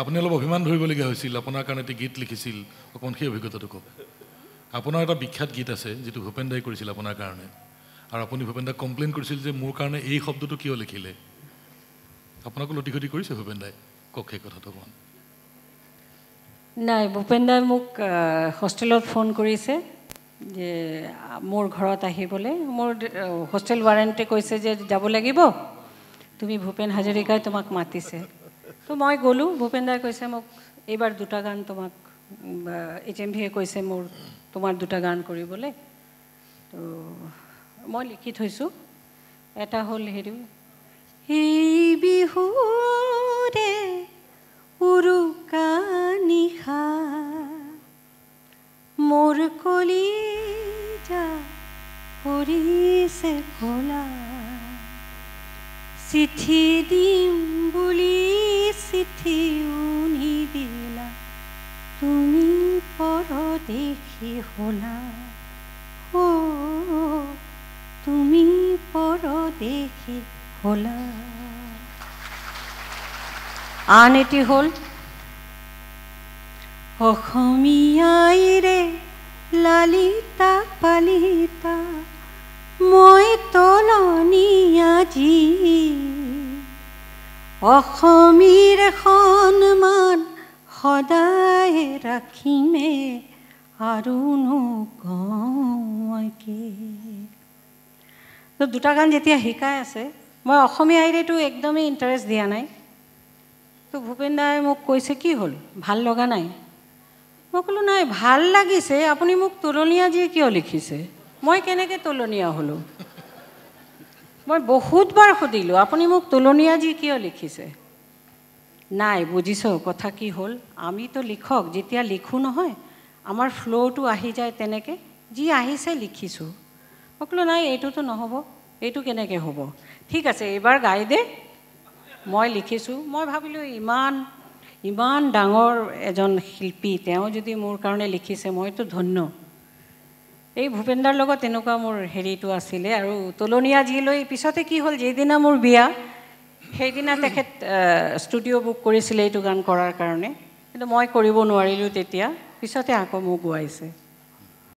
আপুনি অলপ অভিমান ধৰিবলগীয়া হৈছিল আপোনাৰ কাৰণে এটা গীত লিখিছিল অকণ সেই অভিজ্ঞতাটো কওক আপোনাৰ এটা বিখ্যাত গীত আছে যেটো ভূপেন দাই কৰিছিল আপোনাৰ কাৰণে আৰু আপুনি ভূপেন দাক কমপ্লেইন কৰিছিল যে মোৰ কাৰণে এই শব্দটো কিয় লিখিলে আপোনাক লটিঘটি কৰিছে ভূপেন দাই কওক সেই কথাটো কোন নাই ভূপেন দাই মোক হোষ্টেলত ফোন কৰিছে যে মোৰ ঘৰত আহিবলে মোৰ হোষ্টেল ৱাৰেণ্টে কৈছে যে যাব লাগিব তুমি ভূপেন হাজৰিকাই তোমাক মাতিছে তো মই গ'লো ভূপেন দাই কৈছে মোক এইবাৰ দুটা গান তোমাক HMV কৈছে মোৰ তোমাৰ দুটা গান কৰিবলৈ তো মই লিখি থৈছোঁ এটা হ'ল হেৰি এই বিহুৰে উৰুকা নিশা মোৰ কলিজা কৰিছে ভোলা চিঠি দিম বুলি চিঠিও নিদিলা তুমি পৰদেশী হ'লা তুমি পৰদেশী হ'লা আন এটি হ'ল অসমীয়াইৰে লালিতা পালিতা মই তলনীয়াজি অসমীৰ সন্মান সদায় ৰাখিমে আৰু নকওঁকে তো দুটা গান যেতিয়া শিকাই আছে মই অসমীয়া আইৰেটো একদমেই ইণ্টাৰেষ্ট দিয়া নাই তো ভূপেন দাই মোক কৈছে কি হ'ল ভাল লগা নাই মই ক'লো নাই ভাল লাগিছে আপুনি মোক তুলনীয়া যি কিয় লিখিছে মই কেনেকৈ তুলনীয়া হ'লোঁ মই বহুতবাৰ সুধিলোঁ আপুনি মোক তুলনীয়া যি কিয় লিখিছে নাই বুজিছ কথা কি হ'ল আমিতো লিখক যেতিয়া লিখোঁ নহয় আমাৰ ফ্ল'টো আহি যায় তেনেকৈ যি আহিছে লিখিছোঁ মই ক'লো নাই এইটোতো নহ'ব এইটো কেনেকৈ হ'ব ঠিক আছে এইবাৰ গাই দে মই লিখিছোঁ মই ভাবিলোঁ ইমান ডাঙৰ এজন শিল্পী তেওঁ যদি মোৰ কাৰণে লিখিছে মইতো ধন্য এই ভূপেনদাৰ লগত তেনেকুৱা মোৰ হেৰিটো আছিলে আৰু তুলনীয়া জিলৈ পিছতে কি হ'ল যেইদিনা মোৰ বিয়া সেইদিনা তেখেত ষ্টুডিঅ' বুক কৰিছিলে এইটো গান কৰাৰ কাৰণে কিন্তু মই কৰিব নোৱাৰিলোঁ তেতিয়া পিছতে আকৌ মোক গোৱাইছে